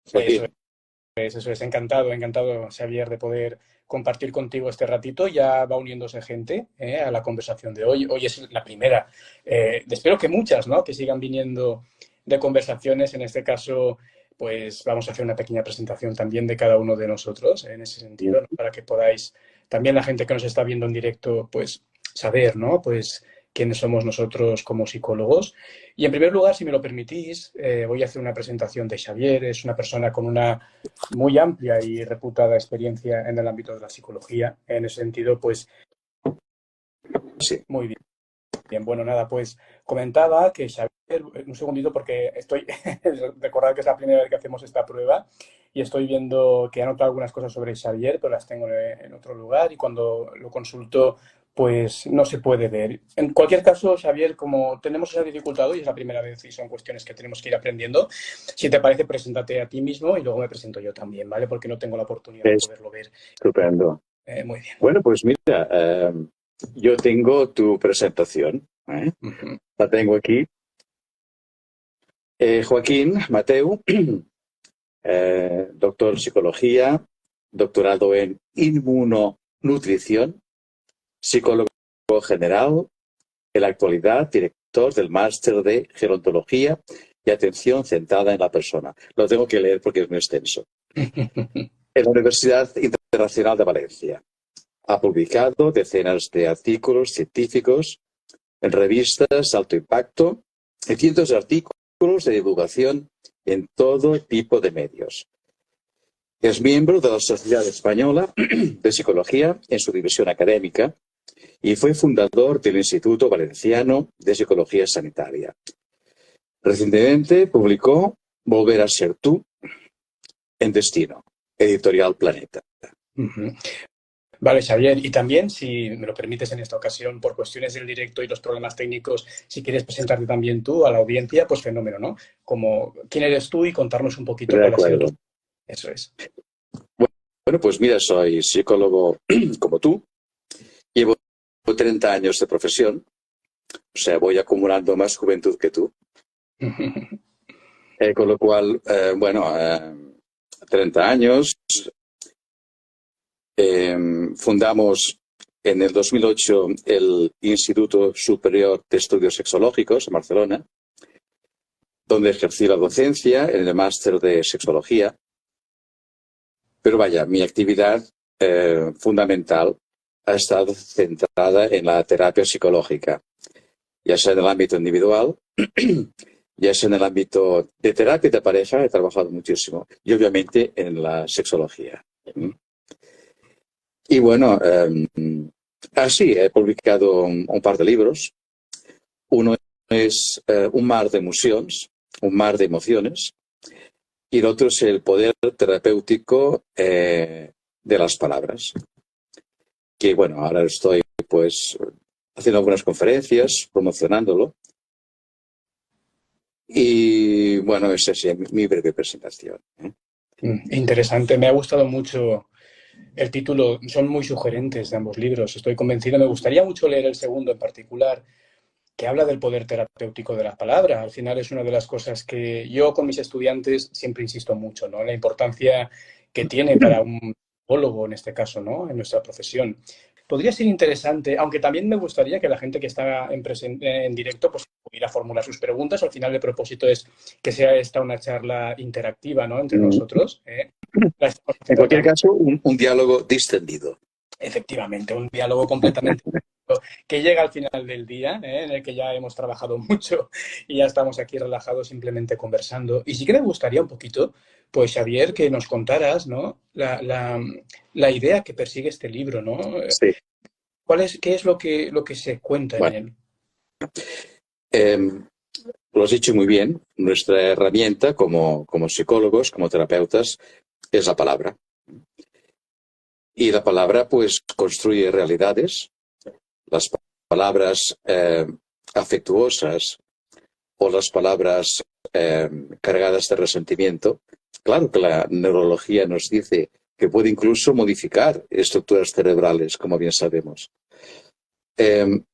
Eso Joaquín. eso es. Encantado, encantado, Xavier, de poder compartir contigo este ratito. Ya va uniéndose gente a la conversación de hoy. Hoy es la primera. Espero que muchas, ¿no? Que sigan viniendo de conversaciones. En este caso, pues vamos a hacer una pequeña presentación también de cada uno de nosotros en ese sentido, ¿no? Para que podáis, también la gente que nos está viendo en directo, pues saber, ¿no? Pues quiénes somos nosotros como psicólogos. Y en primer lugar, si me lo permitís, voy a hacer una presentación de Xavier. Es una persona con una muy amplia y reputada experiencia en el ámbito de la psicología. En ese sentido, pues Sí. muy bien. Bien, bueno, nada, pues comentaba que Xavier, un segundito porque estoy, recordad que es la primera vez que hacemos esta prueba y estoy viendo que he anotado algunas cosas sobre Xavier, pero las tengo en otro lugar y cuando lo consulto, pues no se puede ver. En cualquier caso, Xavier, como tenemos esa dificultad hoy, es la primera vez y son cuestiones que tenemos que ir aprendiendo, si te parece, preséntate a ti mismo y luego me presento yo también, ¿vale? Porque no tengo la oportunidad de Es poderlo ver. estupendo. Muy bien. Bueno, pues mira, yo tengo tu presentación, ¿eh? Ujú. La tengo aquí. Joaquín Mateu, doctor en psicología, doctorado en inmunonutrición, psicólogo general, en la actualidad director del máster de gerontología y atención centrada en la persona. Lo tengo que leer porque es muy extenso. En la Universidad Internacional de Valencia. Ha publicado decenas de artículos científicos en revistas de alto impacto y cientos de artículos de divulgación en todo tipo de medios. Es miembro de la Sociedad Española de Psicología en su división académica y fue fundador del Instituto Valenciano de Psicología Sanitaria. Recientemente publicó Volver a ser tú en Destino, editorial Planeta. Ujú. Vale, Xavier, y también, si me lo permites en esta ocasión, por cuestiones del directo y los problemas técnicos, si quieres presentarte también tú a la audiencia, pues fenómeno, ¿no? Como quién eres tú y contarnos un poquito De cuál ha sido tu... acuerdo. Eso es. Bueno, pues mira, soy psicólogo como tú. Llevo 30 años de profesión, o sea, voy acumulando más juventud que tú. Con lo cual, 30 años. Fundamos en el 2008 el Instituto Superior de Estudios Sexológicos en Barcelona, donde ejercí la docencia en el máster de sexología. Pero vaya, mi actividad fundamental ha estado centrada en la terapia psicológica, ya sea en el ámbito individual, ya sea en el ámbito de terapia de pareja, he trabajado muchísimo, y obviamente en la sexología. Y bueno, así he publicado un par de libros. Uno es Un mar de emociones, un mar de emociones, y el otro es el poder terapéutico de las palabras. Que bueno, ahora estoy pues haciendo algunas conferencias, promocionándolo. Y bueno, esa es mi breve presentación. Interesante, me ha gustado mucho el título, son muy sugerentes de ambos libros, estoy convencido. Me gustaría mucho leer el segundo en particular, que habla del poder terapéutico de la palabra. Al final es una de las cosas que yo con mis estudiantes siempre insisto mucho, ¿no? La importancia que tiene para un psicólogo, en este caso, ¿no? En nuestra profesión. Podría ser interesante, aunque también me gustaría que la gente que está en directo pues, pudiera formular sus preguntas. Al final el propósito es que sea esta una charla interactiva, ¿no? Entre nosotros. La estamos En haciendo cualquier también. caso, un diálogo distendido. Efectivamente, un diálogo completamente que llega al final del día, en el que ya hemos trabajado mucho y ya estamos aquí relajados simplemente conversando. Y sí que me gustaría un poquito, pues Xavier, que nos contaras, ¿no? La idea que persigue este libro, ¿no? Sí. ¿Qué es lo que se cuenta en Bueno, él? lo has dicho muy bien. Nuestra herramienta como psicólogos, como terapeutas, es la palabra. Y la palabra, pues, construye realidades. Las palabras afectuosas o las palabras cargadas de resentimiento. Claro que la neurología nos dice que puede incluso modificar estructuras cerebrales, como bien sabemos. En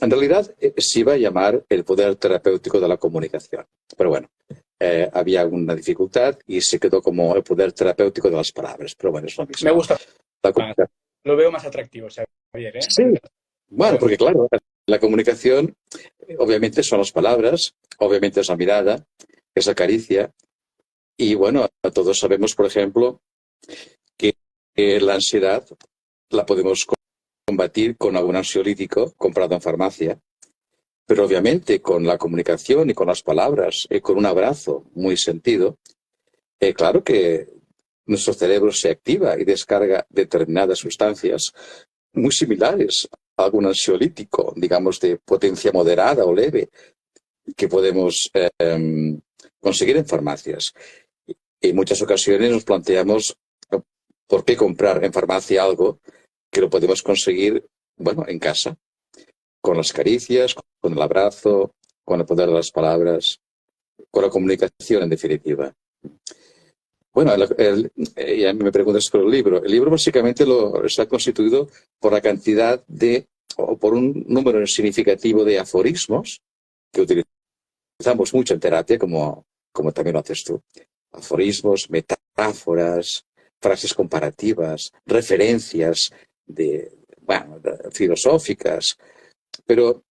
realidad, se iba a llamar el poder terapéutico de la comunicación. Pero bueno, había alguna dificultad y se quedó como el poder terapéutico de las palabras. Pero bueno, es lo mismo. Me gusta La más. Lo veo más atractivo, Xavier, ¿eh? Sí, bueno, porque claro, la comunicación obviamente son las palabras, obviamente es la mirada, es la caricia. Y bueno, todos sabemos, por ejemplo, que la ansiedad la podemos combatir con algún ansiolítico comprado en farmacia, pero obviamente con la comunicación y con las palabras, con un abrazo muy sentido, claro que nuestro cerebro se activa y descarga determinadas sustancias muy similares a algún ansiolítico, digamos, de potencia moderada o leve, que podemos conseguir en farmacias. Y en muchas ocasiones nos planteamos por qué comprar en farmacia algo que lo podemos conseguir, bueno, en casa, con las caricias, con el abrazo, con el poder de las palabras, con la comunicación, en definitiva. Bueno, ya me preguntas por el libro. El libro básicamente está constituido por la cantidad o por un número significativo de aforismos que utilizamos mucho en terapia, como también lo haces tú. Aforismos, metáforas, frases comparativas, referencias filosóficas, pero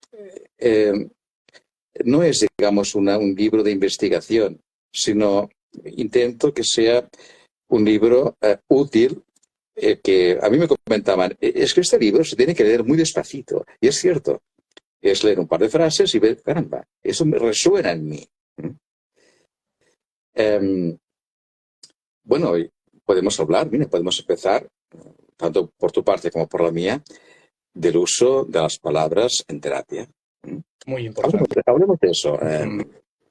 no es, digamos, un libro de investigación, sino intento que sea un libro útil, que a mí me comentaban, es que este libro se tiene que leer muy despacito, y es cierto, es leer un par de frases y ver, caramba, eso me resuena en mí. Bueno, podemos hablar, mira, podemos empezar, tanto por tu parte como por la mía, del uso de las palabras en terapia. Muy importante. Hablemos de eso,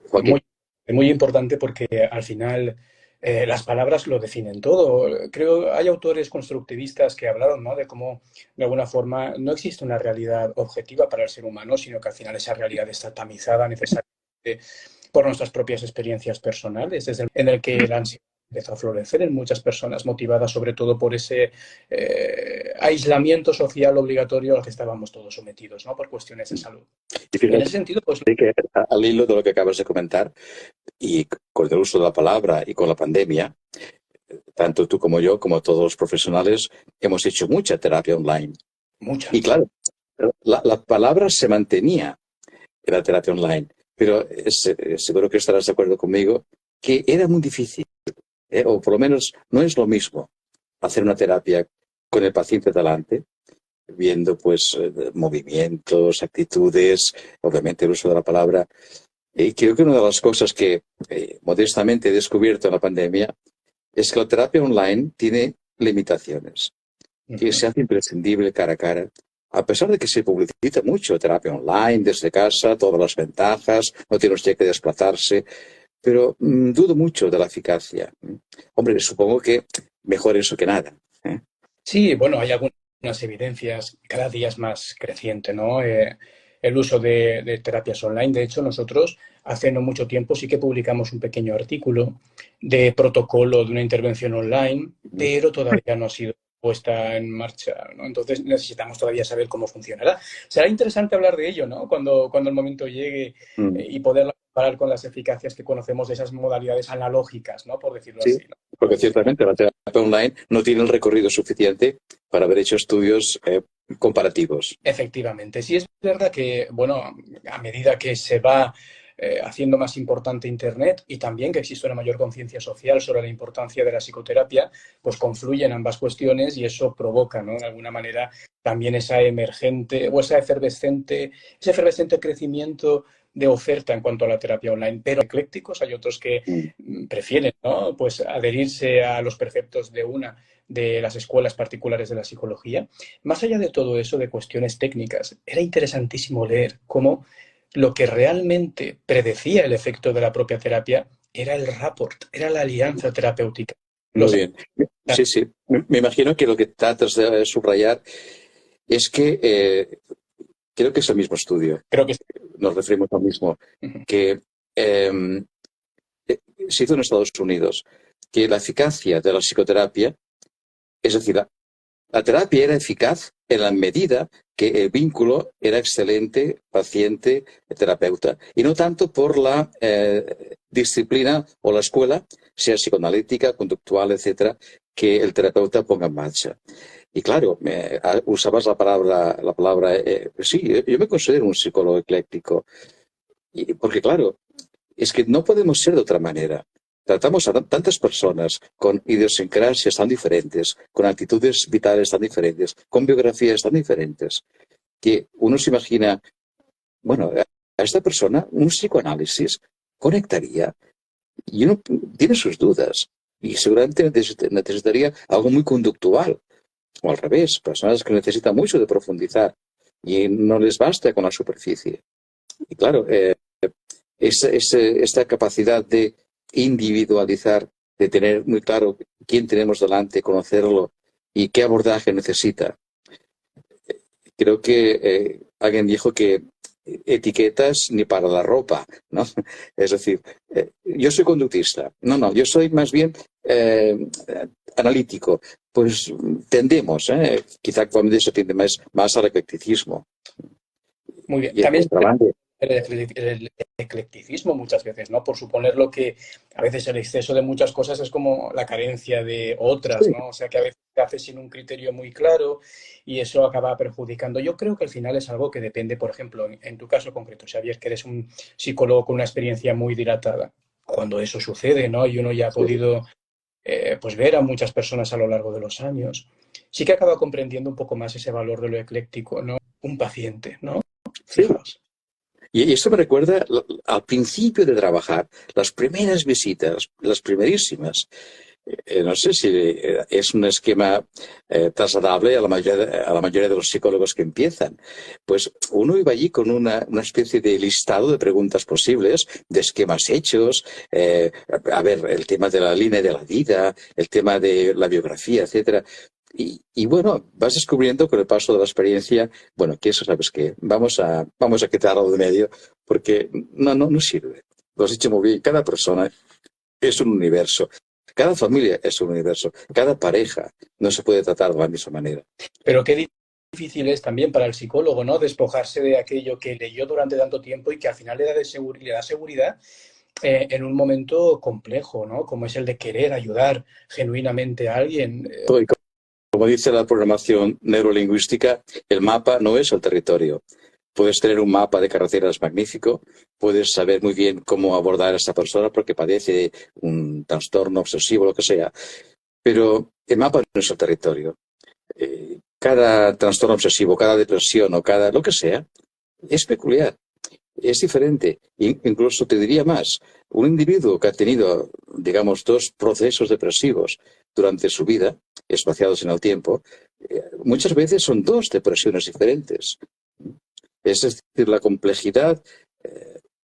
Joaquín. Muy importante porque al final las palabras lo definen todo. Creo hay autores constructivistas que hablaron, ¿no?, de cómo de alguna forma no existe una realidad objetiva para el ser humano, sino que al final esa realidad está tamizada necesariamente por nuestras propias experiencias personales, en el que la ansiedad empezó a florecer en muchas personas, motivadas sobre todo por ese aislamiento social obligatorio al que estábamos todos sometidos, ¿no?, por cuestiones de salud. Y en ese sentido, pues... que al hilo de lo que acabas de comentar, y con el uso de la palabra y con la pandemia, tanto tú como yo, como todos los profesionales, hemos hecho mucha terapia online. Mucha. Y claro, la palabra se mantenía en la terapia online, pero seguro que estarás de acuerdo conmigo que era muy difícil, o por lo menos no es lo mismo hacer una terapia con el paciente delante, viendo pues movimientos, actitudes, obviamente el uso de la palabra. Y creo que una de las cosas que modestamente he descubierto en la pandemia es que la terapia online tiene limitaciones, que se hace imprescindible cara a cara. A pesar de que se publicita mucho terapia online, desde casa, todas las ventajas, no tiene usted que desplazarse, pero dudo mucho de la eficacia. Hombre, supongo que mejor eso que nada. Sí, bueno, hay algunas evidencias, cada día es más creciente, ¿no? El uso de terapias online. De hecho, nosotros hace no mucho tiempo sí que publicamos un pequeño artículo de protocolo de una intervención online, pero todavía no ha sido puesta en marcha, ¿no? Entonces necesitamos todavía saber cómo funcionará. Será interesante hablar de ello, ¿no?, cuando el momento llegue, y poderla comparar con las eficacias que conocemos de esas modalidades analógicas, ¿no?, por decirlo así, ¿no? Porque ciertamente la terapia online no tiene el recorrido suficiente para haber hecho estudios comparativos. Efectivamente. Sí es verdad que, bueno, a medida que se va haciendo más importante Internet y también que existe una mayor conciencia social sobre la importancia de la psicoterapia, pues confluyen ambas cuestiones y eso provoca, ¿no?, de alguna manera también esa emergente o ese efervescente crecimiento de oferta en cuanto a la terapia online, pero eclécticos hay otros que prefieren, ¿no?, pues adherirse a los preceptos de las escuelas particulares de la psicología. Más allá de todo eso, de cuestiones técnicas, era interesantísimo leer cómo lo que realmente predecía el efecto de la propia terapia era el rapport, era la alianza terapéutica. Muy bien. Sí, sí. Me imagino que lo que tratas de subrayar es que creo que es el mismo estudio. Creo que nos referimos al mismo, que se hizo en Estados Unidos, que la eficacia de la psicoterapia, es decir, la terapia era eficaz en la medida que el vínculo era excelente paciente-terapeuta. Y no tanto por la disciplina o la escuela, sea psicoanalítica, conductual, etcétera, que el terapeuta ponga en marcha. Y claro, usabas la palabra sí, yo me considero un psicólogo ecléctico. Porque claro, es que no podemos ser de otra manera. Tratamos a tantas personas con idiosincrasias tan diferentes, con actitudes vitales tan diferentes, con biografías tan diferentes, que uno se imagina, bueno, a esta persona un psicoanálisis conectaría y uno tiene sus dudas y seguramente necesitaría algo muy conductual, o al revés, personas que necesitan mucho de profundizar y no les basta con la superficie. Y claro, esta capacidad de individualizar, de tener muy claro quién tenemos delante, conocerlo y qué abordaje necesita. Creo que alguien dijo que etiquetas ni para la ropa, ¿no? Es decir, yo soy conductista. No, yo soy más bien analítico. Pues tendemos, quizá actualmente se tiende más al eclecticismo. Muy bien. Y También el el eclecticismo muchas veces, ¿no? Por suponer lo que a veces el exceso de muchas cosas es como la carencia de otras, ¿no? O sea, que a veces se hace sin un criterio muy claro y eso acaba perjudicando. Yo creo que al final es algo que depende, por ejemplo, en tu caso concreto, Xavier, que eres un psicólogo con una experiencia muy dilatada. Cuando eso sucede, ¿no? Y uno ya ha podido pues ver a muchas personas a lo largo de los años, sí que acaba comprendiendo un poco más ese valor de lo ecléctico, ¿no? Un paciente, ¿no? Sí. Fijaos. Y esto me recuerda al principio de trabajar, las primeras visitas, las primerísimas. No sé si es un esquema trasladable a la mayoría de los psicólogos que empiezan. Pues uno iba allí con una especie de listado de preguntas posibles, de esquemas hechos, a ver, el tema de la línea de la vida, el tema de la biografía, etcétera. Y bueno, vas descubriendo con el paso de la experiencia, bueno, que eso sabes que vamos a quitarlo de medio porque no sirve. Lo has dicho muy bien, cada persona es un universo. Cada familia es un universo. Cada pareja no se puede tratar de la misma manera. Pero qué difícil es también para el psicólogo, ¿no? Despojarse de aquello que leyó durante tanto tiempo y que al final le da seguridad en un momento complejo, ¿no? Como es el de querer ayudar genuinamente a alguien. Y como dice la programación neurolingüística, el mapa no es el territorio. Puedes tener un mapa de carreteras magnífico, puedes saber muy bien cómo abordar a esta persona porque padece un trastorno obsesivo, lo que sea, pero el mapa no es el territorio. Cada trastorno obsesivo, cada depresión o cada lo que sea, es peculiar, es diferente. Incluso te diría más, un individuo que ha tenido, digamos, dos procesos depresivos durante su vida, espaciados en el tiempo, muchas veces son dos depresiones diferentes. Es decir, la complejidad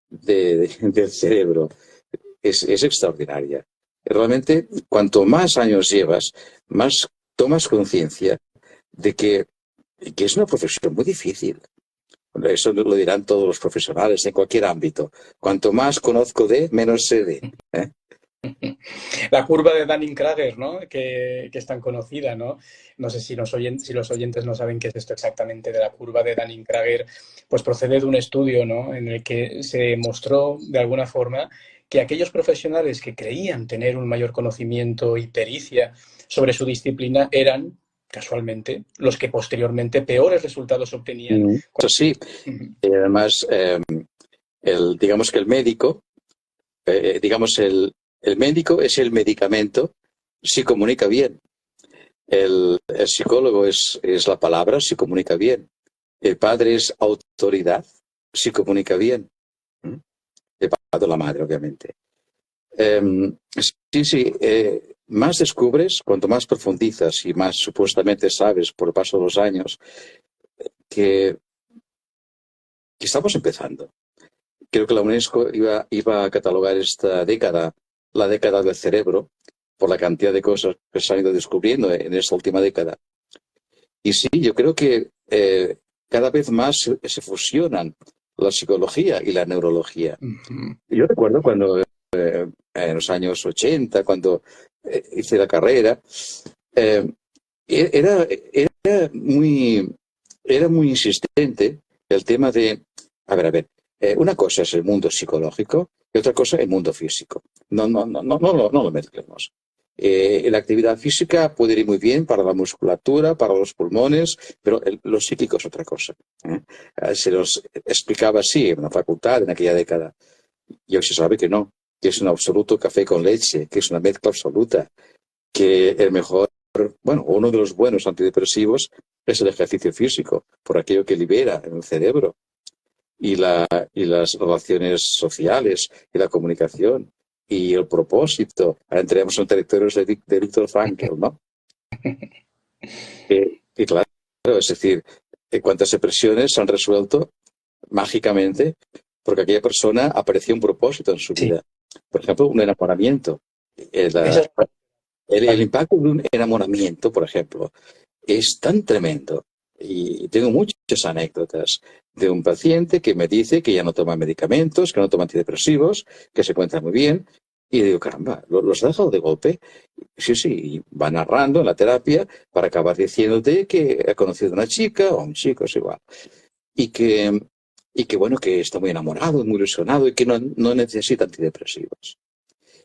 del cerebro es extraordinaria. Realmente, cuanto más años llevas, más tomas conciencia de que es una profesión muy difícil. Eso lo dirán todos los profesionales en cualquier ámbito. Cuanto más conozco de, menos sé de. La curva de Dunning-Kruger, ¿no? Que es tan conocida, ¿no? No sé si los oyentes no saben qué es esto exactamente de la curva de Dunning-Kruger, pues procede de un estudio, ¿no? En el que se mostró de alguna forma que aquellos profesionales que creían tener un mayor conocimiento y pericia sobre su disciplina eran, casualmente, los que posteriormente peores resultados obtenían. Eso sí, y además, digamos que el médico, el médico es el medicamento si comunica bien. El psicólogo es la palabra si comunica bien. El padre es autoridad si comunica bien. El padre o la madre, obviamente. Sí, más descubres, cuanto más profundizas y más supuestamente sabes por el paso de los años, que estamos empezando. Creo que la UNESCO iba a catalogar esta década, la década del cerebro, por la cantidad de cosas que se han ido descubriendo en esta última década. Y sí, yo creo que cada vez más se fusionan la psicología y la neurología. Yo recuerdo cuando en los años 80, cuando hice la carrera, era muy era muy insistente el tema de, a ver, una cosa es el mundo psicológico y otra cosa el mundo físico. No lo mezclemos. La actividad física puede ir muy bien para la musculatura, para los pulmones, pero lo psíquico es otra cosa. Se los explicaba así en la facultad en aquella década. Y hoy se sabe que no, que es un absoluto café con leche, que es una mezcla absoluta, que el mejor, bueno, uno de los buenos antidepresivos es el ejercicio físico, por aquello que libera en el cerebro y, y las relaciones sociales y la comunicación y el propósito. Ahora entremos en territorios de Viktor Frankl, ¿no? Y claro, es decir, cuántas depresiones se han resuelto mágicamente porque aquella persona apareció un propósito en su Sí, vida. Por ejemplo, un enamoramiento. esa es El impacto de un enamoramiento, por ejemplo, es tan tremendo. Y tengo muchas anécdotas de un paciente que me dice que ya no toma medicamentos, que no toma antidepresivos, que se encuentra muy bien. Y digo, caramba, ¿los ha dejado de golpe? Sí, sí, y va narrando en la terapia para acabar diciéndote que ha conocido a una chica o a un chico, es igual. Y que, y que bueno, que está muy enamorado, muy ilusionado y que no necesita antidepresivos.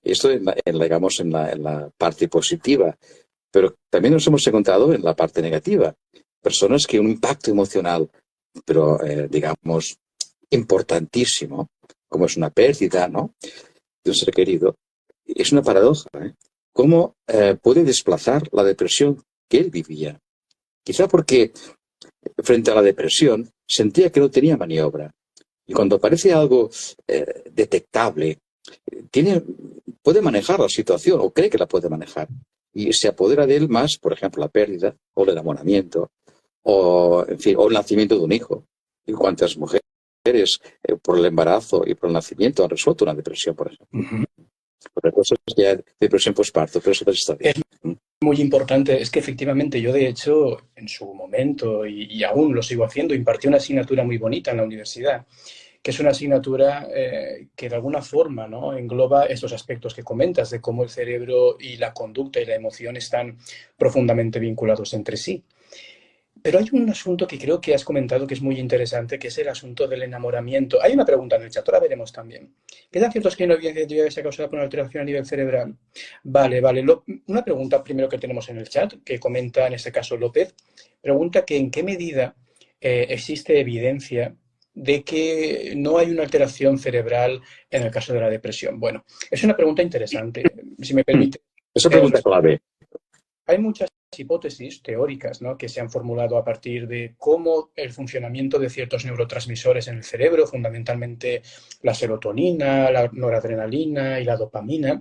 Esto, digamos, en la parte positiva. Pero también nos hemos encontrado en la parte negativa. Personas que un impacto emocional, pero digamos, importantísimo, como es una pérdida, ¿no?, de un ser querido, es una paradoja, ¿eh? ¿Cómo puede desplazar la depresión que él vivía? Quizá porque frente a la depresión sentía que no tenía maniobra. Y cuando aparece algo detectable, tiene, puede manejar la situación o cree que la puede manejar. Y se apodera de él más, por ejemplo, la pérdida o el enamoramiento o, en fin, o el nacimiento de un hijo. ¿Y cuántas mujeres por el embarazo y por el nacimiento han resuelto una depresión, por ejemplo? Ujú. Otra cosa es ya depresión postparto, pero eso es otra historia. Es muy importante. Es que efectivamente yo, de hecho, en su momento, y aún lo sigo haciendo, impartí una asignatura muy bonita en la universidad, que es una asignatura que de alguna forma, ¿no?, engloba estos aspectos que comentas, de cómo el cerebro y la conducta y la emoción están profundamente vinculados entre sí. Pero hay un asunto que creo que has comentado que es muy interesante, que es el asunto del enamoramiento. Hay una pregunta en el chat, ahora veremos también. ¿Qué tan cierto es que hay una evidencia científica que sea causada por una alteración a nivel cerebral? Vale, vale. Una pregunta primero que tenemos en el chat, que comenta en este caso López, pregunta que en qué medida existe evidencia de que no hay una alteración cerebral en el caso de la depresión. Bueno, es una pregunta interesante. Si me permite, Esa pregunta responder. clave. Hay muchas hipótesis teóricas, ¿no?, que se han formulado a partir de cómo el funcionamiento de ciertos neurotransmisores en el cerebro, fundamentalmente la serotonina, la noradrenalina y la dopamina,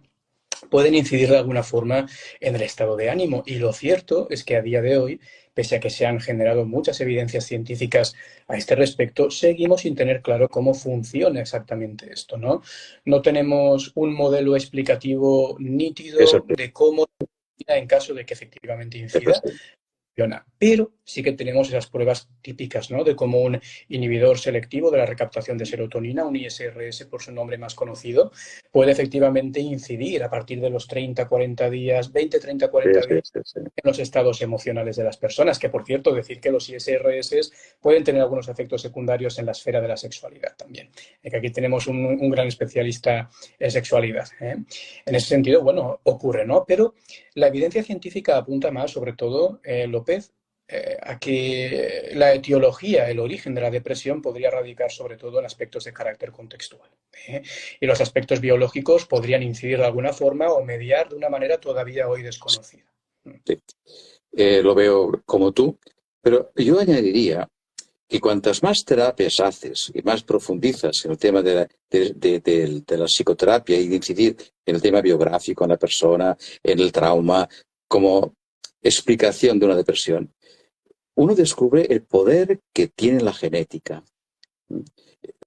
pueden incidir de alguna forma en el estado de ánimo. Y lo cierto es que a día de hoy, pese a que se han generado muchas evidencias científicas a este respecto, seguimos sin tener claro cómo funciona exactamente esto, ¿no? No tenemos un modelo explicativo Eso nítido de cómo, en caso de que efectivamente incida, sí. pero sí que tenemos esas pruebas típicas, ¿no?, de cómo un inhibidor selectivo de la recaptación de serotonina, un ISRS por su nombre más conocido, puede efectivamente incidir a partir de los 30, 40 días, 20, 30, Sí, 40 sí, días sí, sí. en los estados emocionales de las personas, que por cierto, decir que los ISRS pueden tener algunos efectos secundarios en la esfera de la sexualidad también. Que aquí tenemos un gran especialista en sexualidad. En ese sentido, bueno, ocurre, ¿no? Pero la evidencia científica apunta más, sobre todo, López, a que la etiología, el origen de la depresión podría radicar sobre todo en aspectos de carácter contextual. Y los aspectos biológicos podrían incidir de alguna forma o mediar de una manera todavía hoy desconocida. Sí. Lo veo como tú, pero yo añadiría que cuantas más terapias haces y más profundizas en el tema de la psicoterapia y de incidir en el tema biográfico en la persona, en el trauma, como explicación de una depresión, uno descubre el poder que tiene la genética.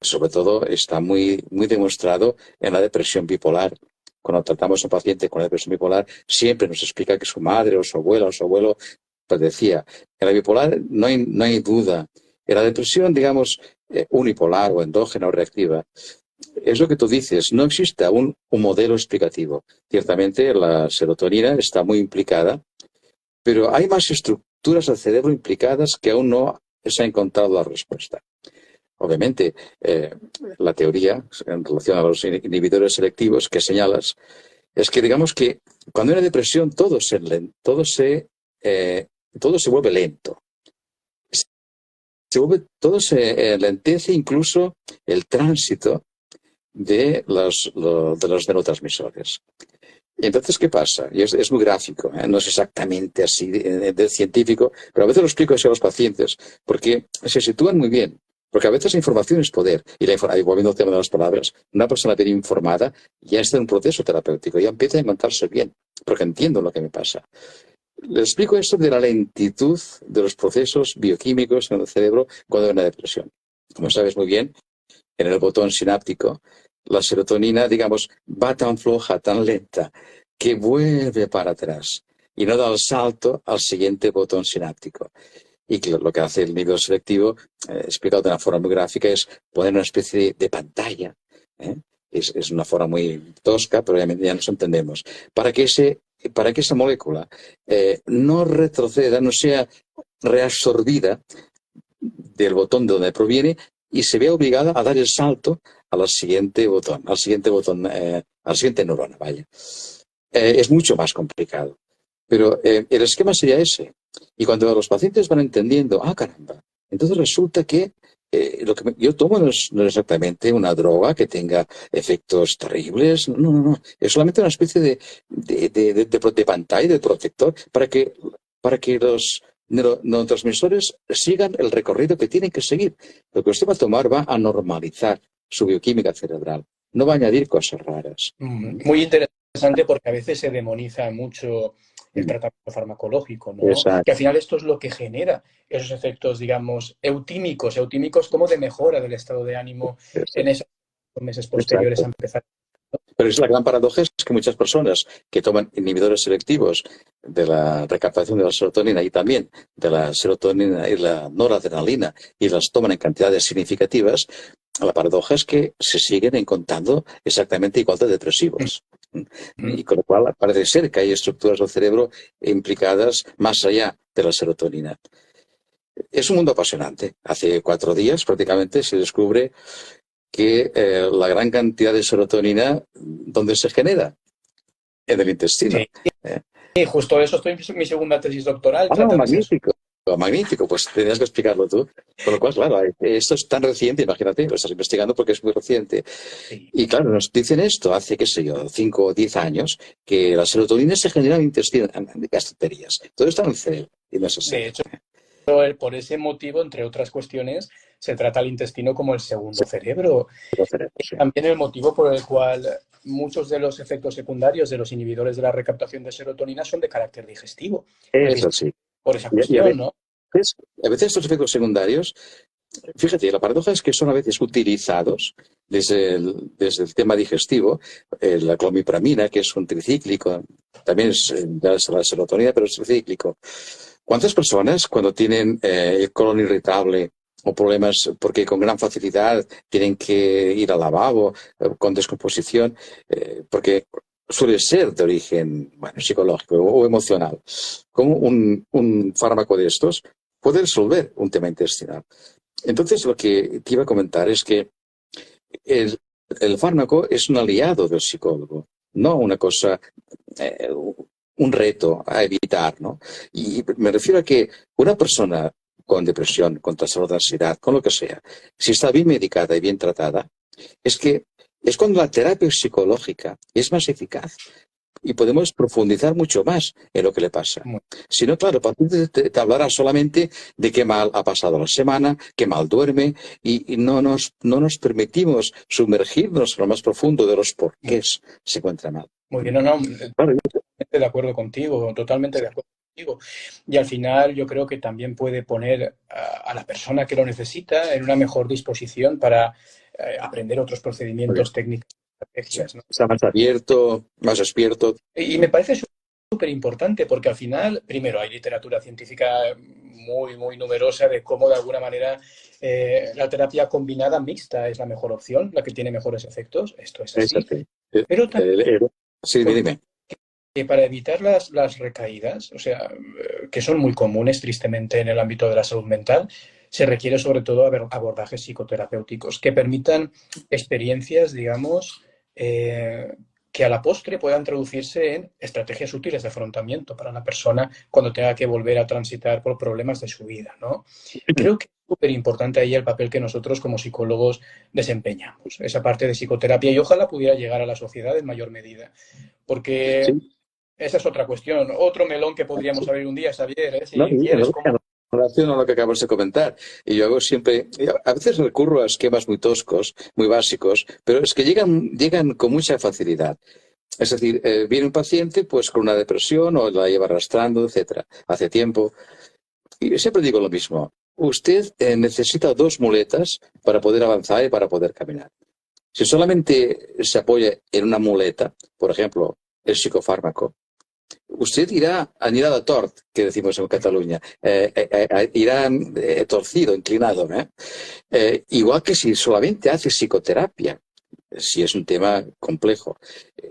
Sobre todo está muy demostrado en la depresión bipolar. Cuando tratamos a un paciente con la depresión bipolar, siempre nos explica que su madre o su abuela o su abuelo padecía. En la bipolar no hay duda. En la depresión, digamos, unipolar o endógena o reactiva, es lo que tú dices, no existe aún un modelo explicativo. Ciertamente la serotonina está muy implicada, pero hay más estructuras del cerebro implicadas que aún no se ha encontrado la respuesta. Obviamente, la teoría en relación a los inhibidores selectivos que señalas es que digamos que cuando hay una depresión todo se vuelve lento. Todo se lentece, incluso el tránsito de los neurotransmisores. Y entonces, ¿qué pasa? Y es muy gráfico, ¿eh? No es exactamente así de científico, pero a veces lo explico así a los pacientes, porque se sitúan muy bien. Porque a veces la información es poder. Y volviendo al tema de las palabras, una persona bien informada ya está en un proceso terapéutico, ya empieza a encontrarse bien, porque entiendo lo que me pasa. Le explico esto de la lentitud de los procesos bioquímicos en el cerebro cuando hay una depresión. Como sabes muy bien, en el botón sináptico, la serotonina, digamos, va tan floja, tan lenta, que vuelve para atrás y no da el salto al siguiente botón sináptico. Y lo que hace el inhibidor selectivo, explicado de una forma muy gráfica, es poner una especie de pantalla. ¿Eh? Es una forma muy tosca, pero ya nos entendemos. Para que esa molécula no retroceda, no sea reabsorbida del botón de donde proviene y se vea obligada a dar el salto al siguiente botón, a la siguiente neurona, vaya. Es mucho más complicado. Pero el esquema sería ese. Y cuando los pacientes van entendiendo, caramba, entonces resulta que lo que yo tomo no es exactamente una droga que tenga efectos terribles, no. Es solamente una especie de pantalla, de protector, para que los neurotransmisores sigan el recorrido que tienen que seguir. Lo que usted va a tomar va a normalizar su bioquímica cerebral, no va a añadir cosas raras. Muy interesante porque a veces se demoniza mucho el tratamiento farmacológico, ¿no? Exacto. Que al final esto es lo que genera esos efectos, digamos, eutímicos como de mejora del estado de ánimo en esos meses posteriores a empezar. Pero es la gran paradoja es que muchas personas que toman inhibidores selectivos de la recaptación de la serotonina y también de la serotonina y la noradrenalina y las toman en cantidades significativas, la paradoja es que se siguen encontrando exactamente igual de depresivos. Y con lo cual parece ser que hay estructuras del cerebro implicadas más allá de la serotonina. Es un mundo apasionante. Hace 4 días prácticamente se descubre que la gran cantidad de serotonina, ¿dónde se genera? En el intestino. Sí, justo eso estoy en mi segunda tesis doctoral. Magnífico. Magnífico, pues tenías que explicarlo tú. Con lo cual, claro, esto es tan reciente, imagínate, lo estás investigando porque es muy reciente. Sí. Y claro, nos dicen esto hace, qué sé yo, 5 o 10 años, que la serotonina se genera en el intestino, en las tonterías. Todo está en el cerebro. Y no es así. De hecho, por ese motivo, entre otras cuestiones, se trata al intestino como el segundo cerebro. Sí. También el motivo por el cual muchos de los efectos secundarios de los inhibidores de la recaptación de serotonina son de carácter digestivo. Eso sí. Por esa cuestión, ¿no? A veces estos efectos secundarios, fíjate, la paradoja es que son a veces utilizados desde el tema digestivo, la clomipramina, que es un tricíclico, también es la serotonina, pero es tricíclico. ¿Cuántas personas cuando tienen el colon irritable o problemas porque con gran facilidad tienen que ir al lavabo con descomposición, porque suele ser de origen psicológico o emocional, como un fármaco de estos puede resolver un tema intestinal? Entonces, lo que te iba a comentar es que el fármaco es un aliado del psicólogo, no una cosa, un reto a evitar, ¿no? Y me refiero a que una persona con depresión, con trastorno de ansiedad, con lo que sea, si está bien medicada y bien tratada, es cuando la terapia psicológica es más eficaz y podemos profundizar mucho más en lo que le pasa. Si no, claro, el paciente te hablará solamente de qué mal ha pasado la semana, qué mal duerme, y no nos permitimos sumergirnos en lo más profundo de los porqués se encuentra mal. Muy bien, claro, totalmente de acuerdo contigo, totalmente de acuerdo contigo. Y al final yo creo que también puede poner a la persona que lo necesita en una mejor disposición para aprender otros procedimientos técnicos. ¿No? Está más abierto, más despierto. Y me parece súper importante porque al final, primero, hay literatura científica muy, muy numerosa de cómo de alguna manera la terapia combinada mixta es la mejor opción, la que tiene mejores efectos. Esto es así. Pero también, sí, dime. Que para evitar las recaídas, o sea, que son muy comunes tristemente en el ámbito de la salud mental, se requiere sobre todo abordajes psicoterapéuticos que permitan experiencias, digamos, que a la postre puedan traducirse en estrategias útiles de afrontamiento para la persona cuando tenga que volver a transitar por problemas de su vida, ¿no? Creo que es súper importante ahí el papel que nosotros como psicólogos desempeñamos, esa parte de psicoterapia, y ojalá pudiera llegar a la sociedad en mayor medida, porque Sí. esa es otra cuestión, otro melón que podríamos abrir un día, Xavier, ¿eh? No, Si quieres, ¿cómo? en relación a lo que acabas de comentar, y yo hago siempre, a veces recurro a esquemas muy toscos, muy básicos, pero es que llegan con mucha facilidad. Es decir, viene un paciente pues con una depresión o la lleva arrastrando, etcétera, hace tiempo. Y siempre digo lo mismo. Usted necesita dos muletas para poder avanzar y para poder caminar. Si solamente se apoya en una muleta, por ejemplo, el psicofármaco, usted anirà de tort, que decimos en Cataluña, irá torcido, inclinado, ¿eh? Igual que si solamente hace psicoterapia, si es un tema complejo,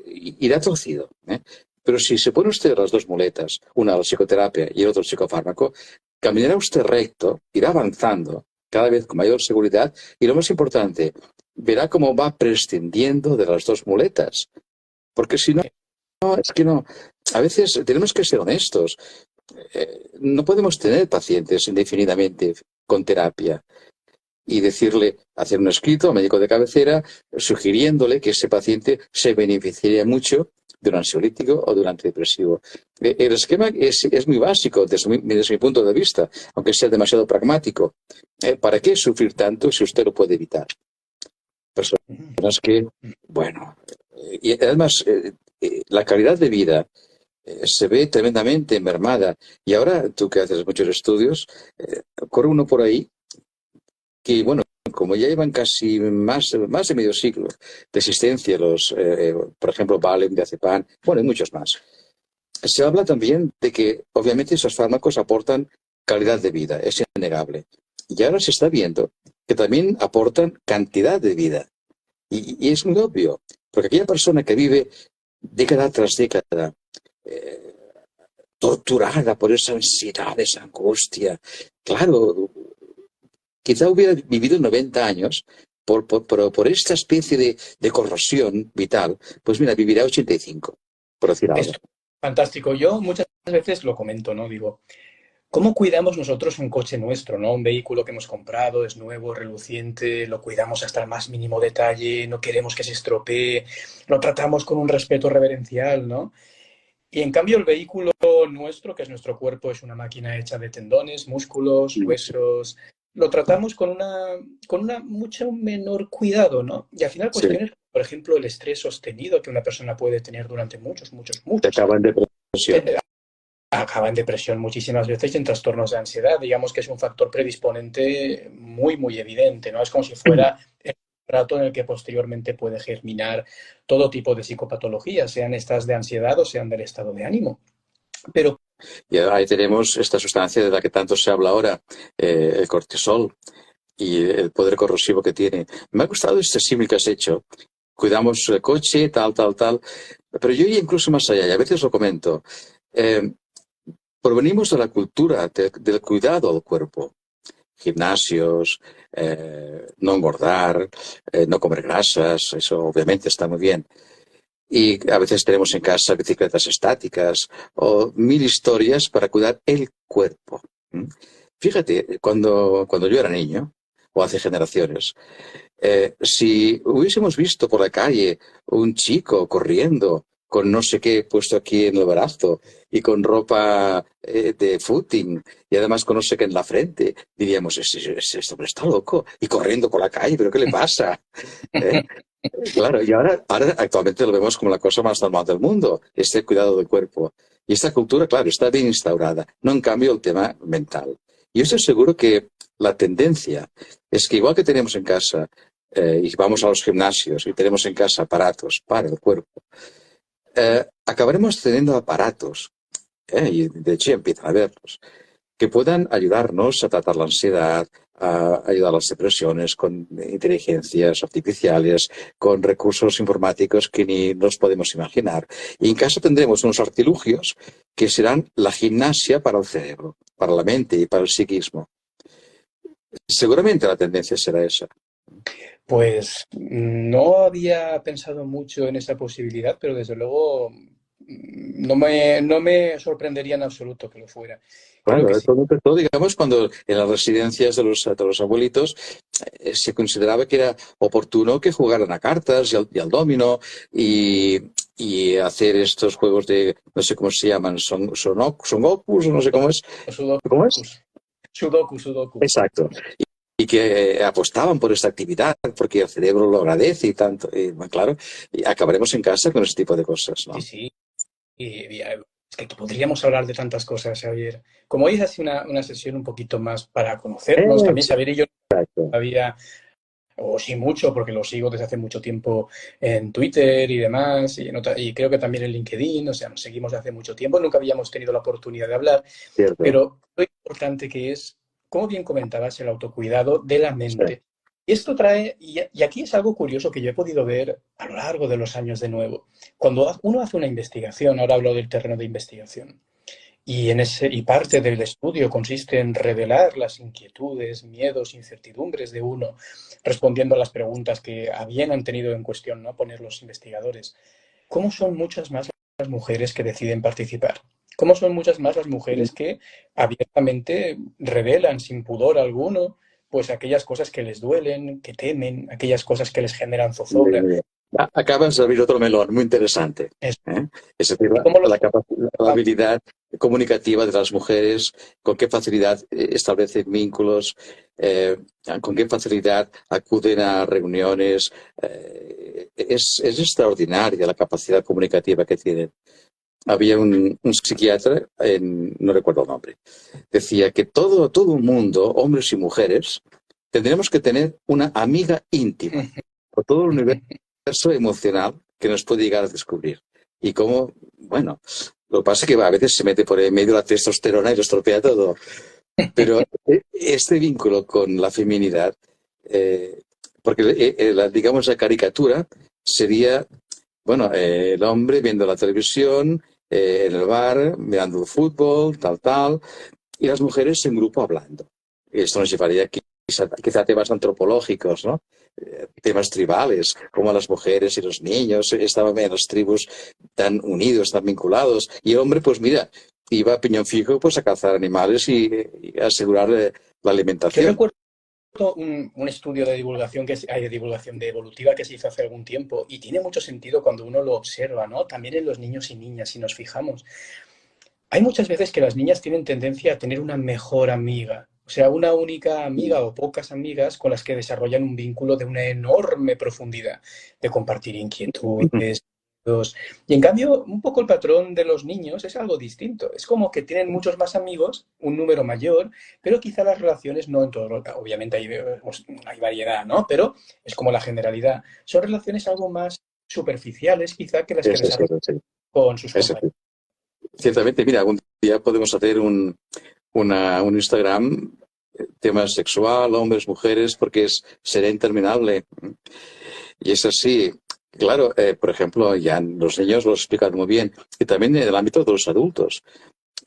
irá torcido, ¿eh? Pero si se pone usted las dos muletas, una la psicoterapia y el otro el psicofármaco, caminará usted recto, irá avanzando cada vez con mayor seguridad y lo más importante, verá cómo va prescindiendo de las dos muletas. Porque si no, es que no. A veces tenemos que ser honestos. No podemos tener pacientes indefinidamente con terapia y decirle, hacer un escrito al médico de cabecera sugiriéndole que ese paciente se beneficiaría mucho de un ansiolítico o de un antidepresivo. El esquema es muy básico desde mi punto de vista, aunque sea demasiado pragmático. ¿Para qué sufrir tanto si usted lo puede evitar? Personas que, bueno, y además la calidad de vida se ve tremendamente mermada. Y ahora, tú que haces muchos estudios, corre uno por ahí que, bueno, como ya llevan casi más de medio siglo de existencia, por ejemplo, Valium, diazepam, bueno, y muchos más. Se habla también de que, obviamente, esos fármacos aportan calidad de vida, es innegable. Y ahora se está viendo que también aportan cantidad de vida. Y es muy obvio, porque aquella persona que vive década tras década, eh, torturada por esa ansiedad, esa angustia, claro, quizá hubiera vivido 90 años por esta especie de corrosión vital, pues mira, vivirá 85, por decir algo. Es fantástico. Yo muchas veces lo comento, ¿no? Digo, ¿cómo cuidamos nosotros un coche nuestro, ¿no? Un vehículo que hemos comprado, es nuevo, reluciente, lo cuidamos hasta el más mínimo detalle, no queremos que se estropee, lo tratamos con un respeto reverencial, ¿no? Y en cambio el vehículo nuestro, que es nuestro cuerpo, es una máquina hecha de tendones, músculos, huesos, lo tratamos con una mucho menor cuidado, ¿no? Y al final Sí, cuestiones, por ejemplo, el estrés sostenido que una persona puede tener durante muchos, muchos, te muchos acaba años. en depresión. Acaba en depresión muchísimas veces y en trastornos de ansiedad. Digamos que es un factor predisponente muy, muy evidente, ¿no? Es como si fuera el rato en el que posteriormente puede germinar todo tipo de psicopatologías, sean estas de ansiedad o sean del estado de ánimo. Pero Y ahí tenemos esta sustancia de la que tanto se habla ahora, el cortisol y el poder corrosivo que tiene. Me ha gustado este símil que has hecho. Cuidamos el coche, tal, tal, tal. Pero yo iría incluso más allá, y a veces lo comento. Eh, Provenimos de la cultura del cuidado al cuerpo. Gimnasios, no engordar, no comer grasas, eso obviamente está muy bien. Y a veces tenemos en casa bicicletas estáticas o mil historias para cuidar el cuerpo. ¿Mm? Fíjate, cuando yo era niño, o hace generaciones, si hubiésemos visto por la calle un chico corriendo con no sé qué puesto aquí en el brazo y con ropa de footing y además con no sé qué en la frente, diríamos, este hombre está loco y corriendo por la calle, ¿pero qué le pasa? ¿Eh? Claro, y ahora actualmente lo vemos como la cosa más normal del mundo, este cuidado del cuerpo. Y esta cultura, claro, está bien instaurada, no en cambio el tema mental. Y yo estoy seguro que la tendencia es que igual que tenemos en casa y vamos a los gimnasios y tenemos en casa aparatos para el cuerpo, acabaremos teniendo aparatos, y de hecho ya empiezan a verlos, que puedan ayudarnos a tratar la ansiedad, a ayudar a las depresiones con inteligencias artificiales, con recursos informáticos que ni nos podemos imaginar. Y en casa tendremos unos artilugios que serán la gimnasia para el cerebro, para la mente y para el psiquismo. Seguramente la tendencia será esa. Pues no había pensado mucho en esa posibilidad, pero desde luego no me sorprendería en absoluto que lo fuera. Creo que Claro, sí. todo empezó, digamos, cuando en las residencias de los abuelitos se consideraba que era oportuno que jugaran a cartas y al dominó y, y hacer estos juegos de, no sé cómo se llaman, son opus, no sé cómo es. ¿Cómo es? Sudokus. Sudoku. Exacto. Y que apostaban por esta actividad porque el cerebro lo agradece y tanto. Y, bueno, claro, y acabaremos en casa con ese tipo de cosas, Sí, ¿no? sí. Es que podríamos hablar de tantas cosas, Javier. Como hoy es así una sesión un poquito más para conocernos, también Javier y yo Exacto. había, o sí mucho, porque lo sigo desde hace mucho tiempo en Twitter y demás, y creo que también en LinkedIn, o sea, nos seguimos desde hace mucho tiempo, nunca habíamos tenido la oportunidad de hablar, Cierto. pero lo importante que es, como bien comentabas, el autocuidado de la Sí. mente. Y esto trae, y aquí es algo curioso que yo he podido ver a lo largo de los años de nuevo. Cuando uno hace una investigación, ahora hablo del terreno de investigación, y parte del estudio consiste en revelar las inquietudes, miedos, incertidumbres de uno, respondiendo a las preguntas que habían han tenido en cuestión, ¿no? Poner los investigadores. ¿Cómo son muchas más las mujeres que deciden participar? ¿Cómo son muchas más las mujeres que abiertamente revelan sin pudor alguno, pues aquellas cosas que les duelen, que temen, aquellas cosas que les generan Muy bien, zozobra? muy bien. Acabas de abrir otro melón muy interesante. Eso. ¿Eh? Es decir, ¿Y cómo lo la habilidad comunicativa de las mujeres, con qué facilidad establecen vínculos, eh, con qué facilidad acuden a reuniones. Es extraordinaria la capacidad comunicativa que tienen. Había un psiquiatra, no recuerdo el nombre, decía que todo el mundo, hombres y mujeres, tendríamos que tener una amiga íntima por todo el universo emocional que nos puede llegar a descubrir. Y cómo, bueno, lo que pasa es que a veces se mete por el medio la testosterona y lo estropea todo. Pero este vínculo con la feminidad, eh, porque digamos la caricatura sería, bueno, el hombre viendo la televisión, en el bar, mirando el fútbol, tal, y las mujeres en grupo hablando. Esto nos llevaría quizá a temas antropológicos, ¿no? Temas tribales, como las mujeres y los niños estaban en las tribus tan unidos, tan vinculados. Y el hombre, pues mira, iba a piñón fijo pues a cazar animales y asegurar la Yo alimentación. recuerdo un estudio de divulgación hay de divulgación de evolutiva que se hizo hace algún tiempo y tiene mucho sentido cuando uno lo observa, ¿no? También en los niños y niñas, si nos fijamos. Hay muchas veces que las niñas tienen tendencia a tener una mejor amiga, o sea, una única amiga o pocas amigas con las que desarrollan un vínculo de una enorme profundidad, de compartir inquietudes. Y en cambio, un poco el patrón de los niños es algo distinto. Es como que tienen muchos más amigos, un número mayor, pero quizá las relaciones no en todo. Obviamente hay variedad, ¿no? Pero es como la generalidad. Son relaciones algo más superficiales, quizá, que las que Eso es, desarrollan eso sí. con sus Eso compañeros. sí. Ciertamente, mira, algún día podemos hacer un Instagram, tema sexual, hombres, mujeres, porque será interminable. Y es así. Claro, por ejemplo, ya los niños lo explican muy bien. Y también en el ámbito de los adultos.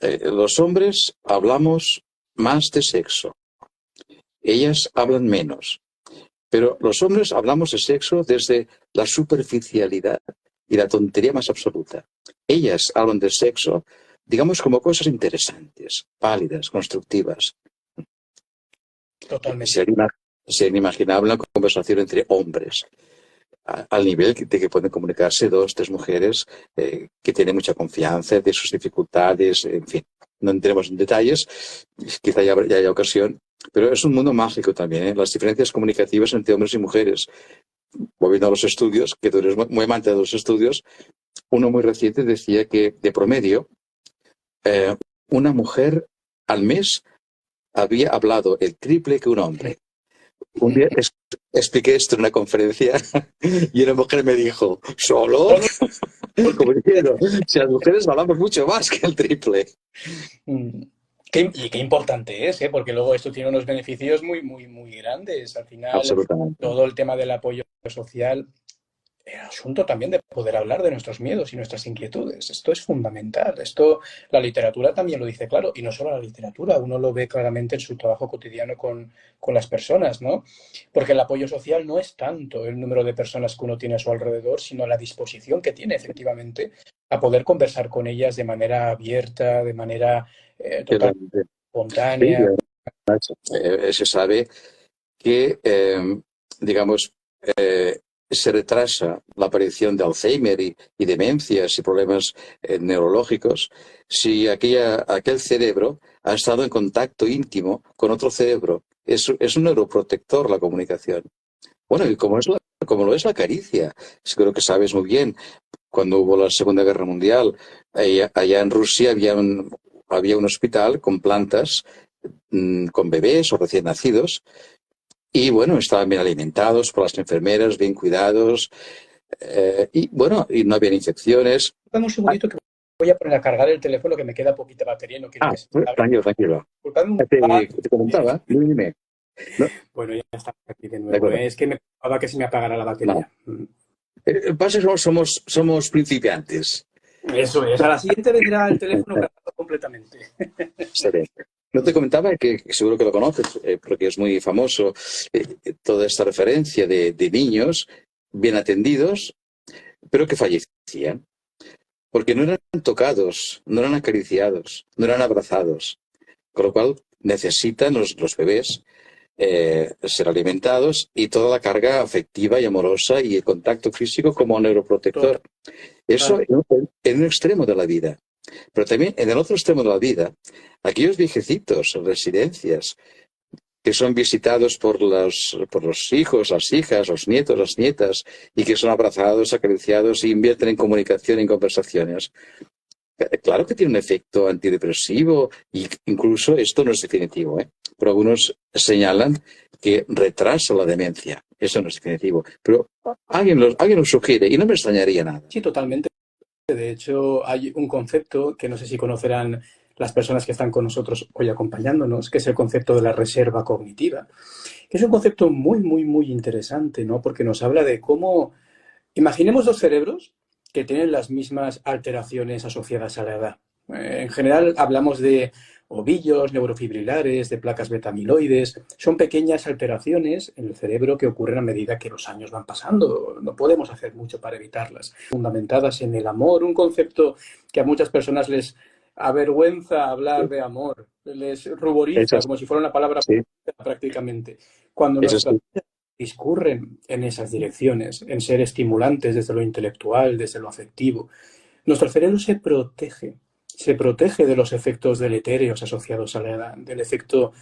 Los hombres hablamos más de sexo. Ellas hablan menos. Pero los hombres hablamos de sexo desde la superficialidad y la tontería más absoluta. Ellas hablan de sexo, digamos, como cosas interesantes, válidas, constructivas. Totalmente. Sería, sería inimaginable una conversación entre hombres, al nivel de que pueden comunicarse dos, tres mujeres que tienen mucha confianza de sus dificultades, en fin. No entremos en detalles, quizá ya haya ocasión, pero es un mundo mágico también, ¿eh? Las diferencias comunicativas entre hombres y mujeres. Volviendo a los estudios, que tú eres muy amante de los estudios, uno muy reciente decía que de promedio eh, una mujer al mes había hablado el triple que un hombre. Un día expliqué esto en una conferencia y una mujer me dijo, ¿solo? Solo Como diciendo, si las mujeres hablamos mucho más que el triple. mm, y qué importante es, ¿eh? Porque luego esto tiene unos beneficios muy, muy, muy grandes. Al final, Absolutamente. todo el tema del apoyo social el asunto también de poder hablar de nuestros miedos y nuestras inquietudes. Esto es fundamental. Esto, la literatura también lo dice claro, y no solo la literatura, uno lo ve claramente en su trabajo cotidiano con las personas, ¿no? Porque el apoyo social no es tanto el número de personas que uno tiene a su alrededor, sino la disposición que tiene efectivamente a poder conversar con ellas de manera abierta, de manera totalmente Sí, espontánea. se sabe que, digamos, se retrasa la aparición de Alzheimer y demencias y problemas neurológicos si aquel cerebro ha estado en contacto íntimo con otro cerebro. Es un neuroprotector la comunicación. Bueno, y como lo es la caricia, creo que sabes muy bien, cuando hubo la Segunda Guerra Mundial, allá en Rusia había un hospital con plantas, con bebés o recién nacidos, y bueno, estaban bien alimentados por las enfermeras, bien cuidados, y bueno, y no habían infecciones. Dame un segundito que voy a poner a cargar el teléfono que me queda poquita batería y no quiero que se me acabe. Tranquilo, tranquilo. Disculpadme un Te comentaba, dime. No, Bueno, ya estamos aquí de de nuevo. acuerdo. Es que me preocupaba que se me apagara la No. batería. Pasa es que somos principiantes. Eso es. A la siguiente vendrá el teléfono cargado completamente. Está bien. No te comentaba que seguro que lo conoces, porque es muy famoso, toda esta referencia de niños bien atendidos, pero que fallecían, porque no eran tocados, no eran acariciados, no eran abrazados, con lo cual necesitan los bebés ser alimentados y toda la carga afectiva y amorosa y el contacto físico como neuroprotector. Eso en un extremo de la vida. Pero también en el otro extremo de la vida, aquellos viejecitos en residencias que son visitados por los hijos, las hijas, los nietos, las nietas, y que son abrazados, acariciados y invierten en comunicación y en conversaciones. Claro que tiene un efecto antidepresivo, e incluso esto no es definitivo, ¿eh? Pero algunos señalan que retrasa la demencia. Eso no es definitivo. Pero alguien lo sugiere y no me extrañaría nada. Sí, totalmente. De hecho, hay un concepto que no sé si conocerán las personas que están con nosotros hoy acompañándonos, que es el concepto de la reserva cognitiva, que es un concepto muy, muy, muy interesante, ¿no? Porque nos habla de cómo, imaginemos dos cerebros que tienen las mismas alteraciones asociadas a la edad. En general hablamos de ovillos, neurofibrilares, de placas beta-amiloides. Son pequeñas alteraciones en el cerebro que ocurren a medida que los años van pasando. No podemos hacer mucho para evitarlas. Fundamentadas en el amor, un concepto que a muchas personas les avergüenza hablar de amor, les ruboriza, como si fuera una palabra Sí, prácticamente. Cuando eso nuestras sí. discurren en esas direcciones, en ser estimulantes desde lo intelectual, desde lo afectivo. Nuestro cerebro se protege de los efectos deletéreos asociados a la edad, del efecto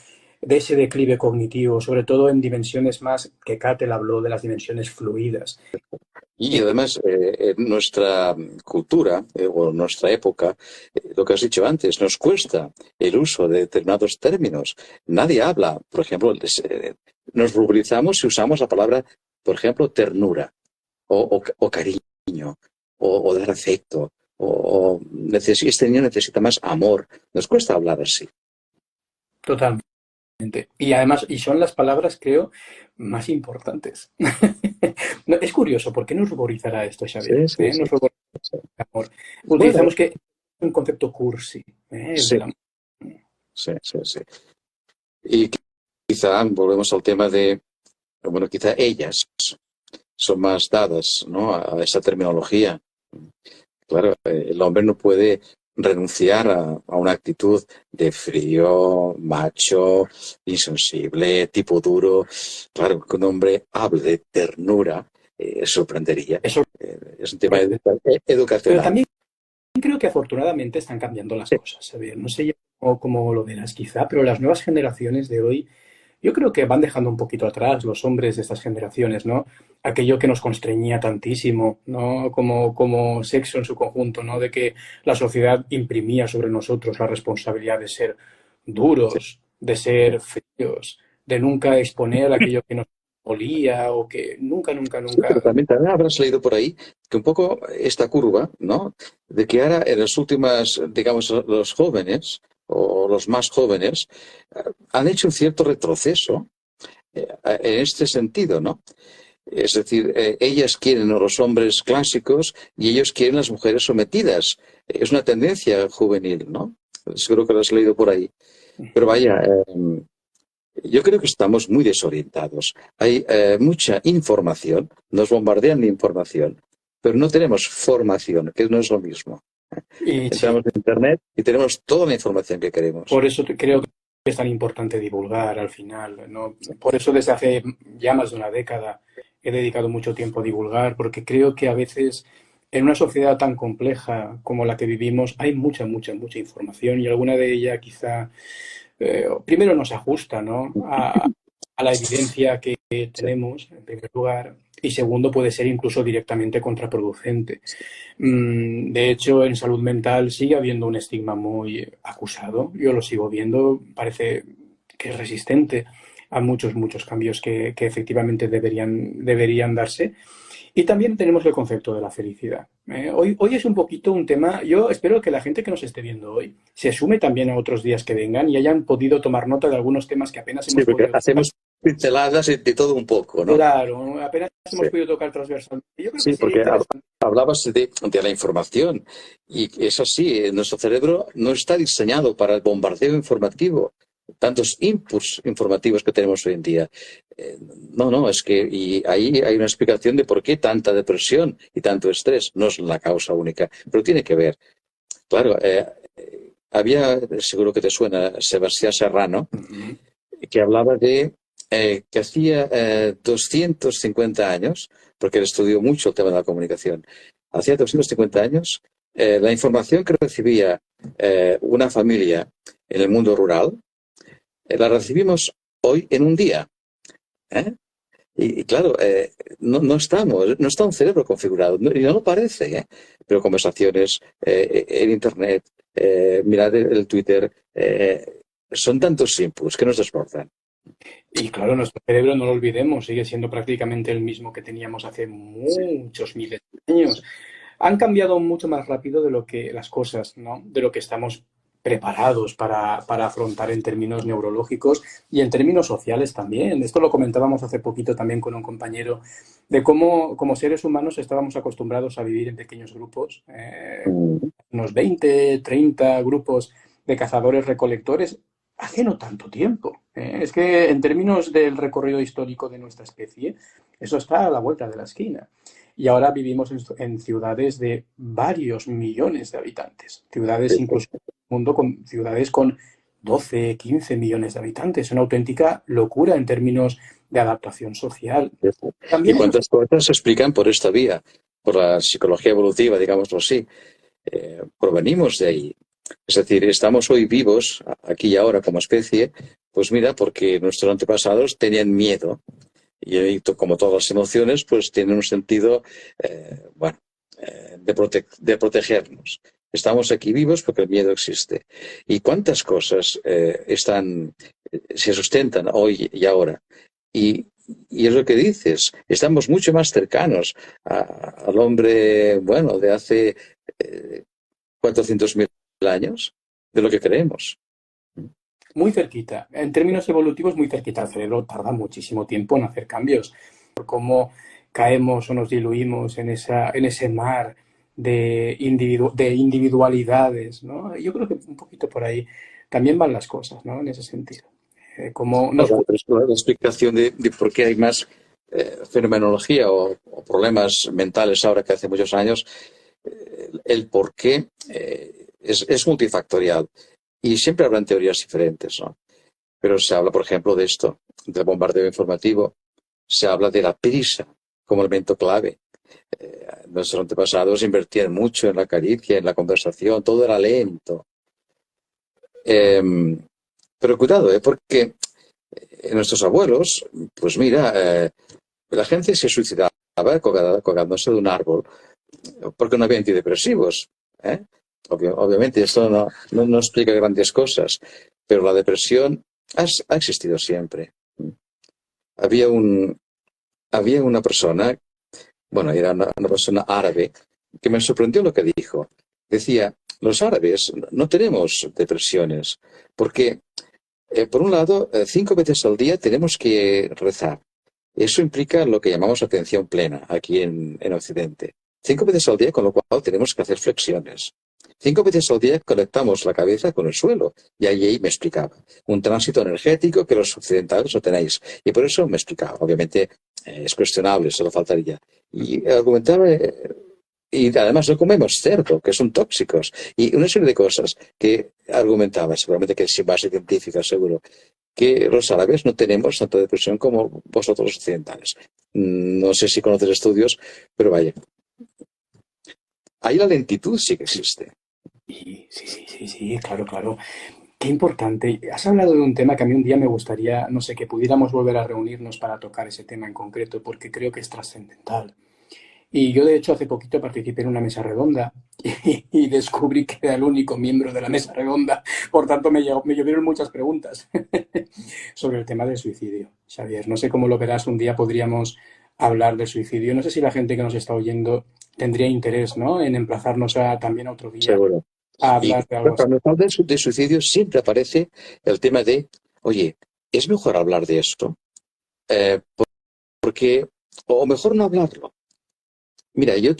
de ese declive cognitivo, sobre todo en dimensiones más que Cattell habló de las dimensiones fluidas. Y además, en nuestra cultura o nuestra época, lo que has dicho antes, nos cuesta el uso de determinados términos. Nadie habla, por ejemplo, nos ruborizamos si usamos la palabra, por ejemplo, ternura o cariño o dar afecto este niño necesita más amor. Nos cuesta hablar así. Totalmente. Y además, y son las palabras, creo, más importantes. No, es curioso, ¿por qué nos ruborizará esto, Sí, Xavier? sí, sí. Nos ruborizará el amor. Bueno, Utilizamos que es un concepto cursi, el sí, del amor. sí, sí, sí. Y quizá volvemos al tema bueno, quizá ellas son más dadas, ¿no?, a esa terminología. Claro, el hombre no puede renunciar a una actitud de frío, macho, insensible, tipo duro. Claro, que un hombre hable de ternura sorprendería. Eso Es un tema Pero educacional. también creo que afortunadamente están cambiando las cosas, Xavier. No sé yo cómo lo verás quizá, pero las nuevas generaciones de hoy yo creo que van dejando un poquito atrás los hombres de estas generaciones, ¿no? Aquello que nos constreñía tantísimo, ¿no? Como sexo en su conjunto, ¿no? De que la sociedad imprimía sobre nosotros la responsabilidad de ser duros, de ser fríos, de nunca exponer aquello que nos olía o que nunca, nunca, Sí, pero nunca. también habrás leído por ahí que un poco esta curva, ¿no?, de que ahora en las últimas, digamos, los jóvenes o los más jóvenes han hecho un cierto retroceso en este sentido, ¿no? Es decir, ellas quieren a los hombres clásicos y ellos quieren las mujeres sometidas. Es una tendencia juvenil, ¿no? Seguro que lo has leído por ahí. Pero vaya, yo creo que estamos muy desorientados. Hay mucha información, nos bombardean de información, pero no tenemos formación, que no es lo mismo. Y sí, Entramos en Internet y tenemos toda la información que queremos. por eso creo que es tan importante divulgar al final, ¿no? Por eso desde hace ya más de una década he dedicado mucho tiempo a divulgar, porque creo que a veces en una sociedad tan compleja como la que vivimos hay mucha información y alguna de ella quizá primero nos ajusta, ¿no? A la evidencia que Sí. tenemos, en primer lugar, y segundo puede ser incluso directamente contraproducente. De hecho, en salud mental sigue habiendo un estigma muy acusado. Yo lo sigo viendo, parece que es resistente a muchos cambios que efectivamente deberían darse. Y también tenemos el concepto de la felicidad. Hoy es un poquito un tema, yo espero que la gente que nos esté viendo hoy se sume también a otros días que vengan y hayan podido tomar nota de algunos temas que apenas Sí, hemos porque podido tocar. hacemos pinceladas de todo un poco, ¿no? Claro, apenas Sí. hemos podido tocar transversalmente. Yo creo que Sí, sería porque interesante. hablabas de la información y es así, nuestro cerebro no está diseñado para el bombardeo informativo, tantos inputs informativos que tenemos hoy en día. No, es que y ahí hay una explicación de por qué tanta depresión y tanto estrés. No es la causa única, pero tiene que ver. Claro, había, seguro que te suena, Sebastián Serrano, Ujú. que hablaba de que hacía 250 años, porque él estudió mucho el tema de la comunicación, hacía 250 años, la información que recibía una familia en el mundo rural, la recibimos hoy en un día. ¿Eh? Y claro, no estamos, no está un cerebro configurado, y no lo parece, ¿eh? Pero conversaciones en Internet, mirad el Twitter, son tantos inputs que nos desbordan. Y claro, nuestro cerebro, no lo olvidemos, sigue siendo prácticamente el mismo que teníamos hace muchos miles de años. Han cambiado mucho más rápido de lo que las cosas, ¿no? De lo que estamos preparados para afrontar en términos neurológicos y en términos sociales también. Esto lo comentábamos hace poquito también con un compañero, de cómo como seres humanos estábamos acostumbrados a vivir en pequeños grupos, unos 20, 30 grupos de cazadores-recolectores, hace no tanto tiempo. Es que en términos del recorrido histórico de nuestra especie, eso está a la vuelta de la esquina. Y ahora vivimos en ciudades de varios millones de habitantes, ciudades incluso en el mundo con ciudades con 12, 15 millones de habitantes, una auténtica locura en términos de adaptación social. ¿Y También eso. cuántas cosas se explican por esta vía? Por la psicología evolutiva, digámoslo así. Provenimos de ahí. Es decir, estamos hoy vivos, aquí y ahora como especie, pues mira, porque nuestros antepasados tenían miedo. Y como todas las emociones, pues tienen un sentido, bueno, de protegernos. Estamos aquí vivos porque el miedo existe. ¿Y cuántas cosas se sustentan hoy y ahora? Y, y es lo que dices, estamos mucho más cercanos al hombre, bueno, de hace 400.000 años de lo que creemos. Muy cerquita. En términos evolutivos, muy cerquita. El cerebro tarda muchísimo tiempo en hacer cambios. Por cómo caemos o nos diluimos en ese mar de individualidades, ¿no? Yo creo que un poquito por ahí también van las cosas, ¿no? En ese sentido. Cómo nos. Pero es la explicación de por qué hay más fenomenología o problemas mentales ahora que hace muchos años, el por qué es multifactorial. Y siempre habrán teorías diferentes, ¿no? Pero se habla, por ejemplo, de esto, del bombardeo informativo. Se habla de la prisa como elemento clave. Nuestros antepasados invertían mucho en la caricia, en la conversación, todo era lento. Eh, pero cuidado, porque nuestros abuelos, pues mira, la gente se suicidaba colgándose de un árbol porque no había antidepresivos. ¿Eh? Obviamente esto no explica grandes cosas, pero la depresión ha existido siempre. Había había una persona, bueno, era una persona árabe, que me sorprendió lo que dijo. Decía, los árabes no tenemos depresiones, porque, por un lado, 5 veces al día tenemos que rezar. Eso implica lo que llamamos atención plena aquí en Occidente. 5 veces al día, con lo cual tenemos que hacer flexiones. 5 veces al día conectamos la cabeza con el suelo. Y ahí me explicaba. Un tránsito energético que los occidentales no tenéis. Y por eso me explicaba. Obviamente es cuestionable, solo faltaría. Y argumentaba, y además no comemos cerdo, que son tóxicos. Y una serie de cosas que argumentaba, seguramente que sin base científica, seguro, que los árabes no tenemos tanta depresión como vosotros los occidentales. No sé si conoces estudios, pero vaya. Ahí la lentitud sí que existe. Y sí, sí, sí, sí, claro, claro. Qué importante. Has hablado de un tema que a mí un día me gustaría, no sé, que pudiéramos volver a reunirnos para tocar ese tema en concreto, porque creo que es trascendental. Y yo, de hecho, hace poquito participé en una mesa redonda y descubrí que era el único miembro de la mesa redonda. Por tanto, me llovieron muchas preguntas sobre el tema del suicidio. Xavier, no sé cómo lo verás. Un día podríamos hablar del suicidio. No sé si la gente que nos está oyendo tendría interés, ¿no?, en emplazarnos también a otro día Seguro. a Y hablar de algo así. cuando se habla de suicidio siempre aparece el tema de, oye, es mejor hablar de esto, eh, porque, o mejor no hablarlo. Mira, yo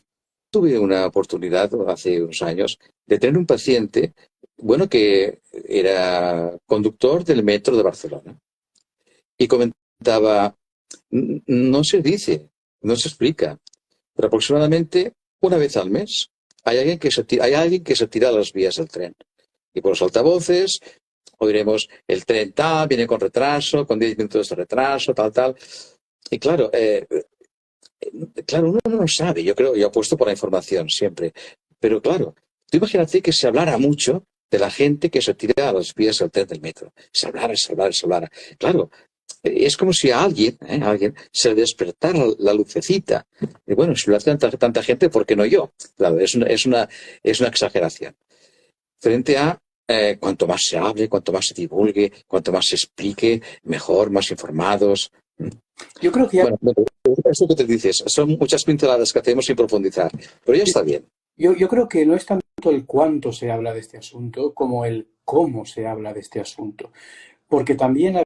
tuve una oportunidad hace unos años de tener un paciente, bueno, que era conductor del metro de Barcelona y comentaba, no se dice, no se explica, pero aproximadamente una vez al mes hay alguien que se tira a las vías del tren. Y por los altavoces oiremos el tren tal, viene con retraso, con 10 minutos de retraso, tal, tal. Y claro, claro, uno no lo sabe, yo creo, yo apuesto por la información siempre. Pero claro, tú imagínate que se hablara mucho de la gente que se tira a las vías del tren del metro. Se hablara, se hablara. Claro, es como si a alguien se le despertara la lucecita. Y bueno, si lo hace tanta gente, ¿por qué no yo? Claro, es una exageración. Frente a cuanto más se hable, cuanto más se divulgue, cuanto más se explique, mejor, más informados. Yo creo que ya, Bueno, eso que te dices, son muchas pinceladas que hacemos sin profundizar, pero ya está bien. yo creo que no es tanto el cuánto se habla de este asunto como el cómo se habla de este asunto. Porque también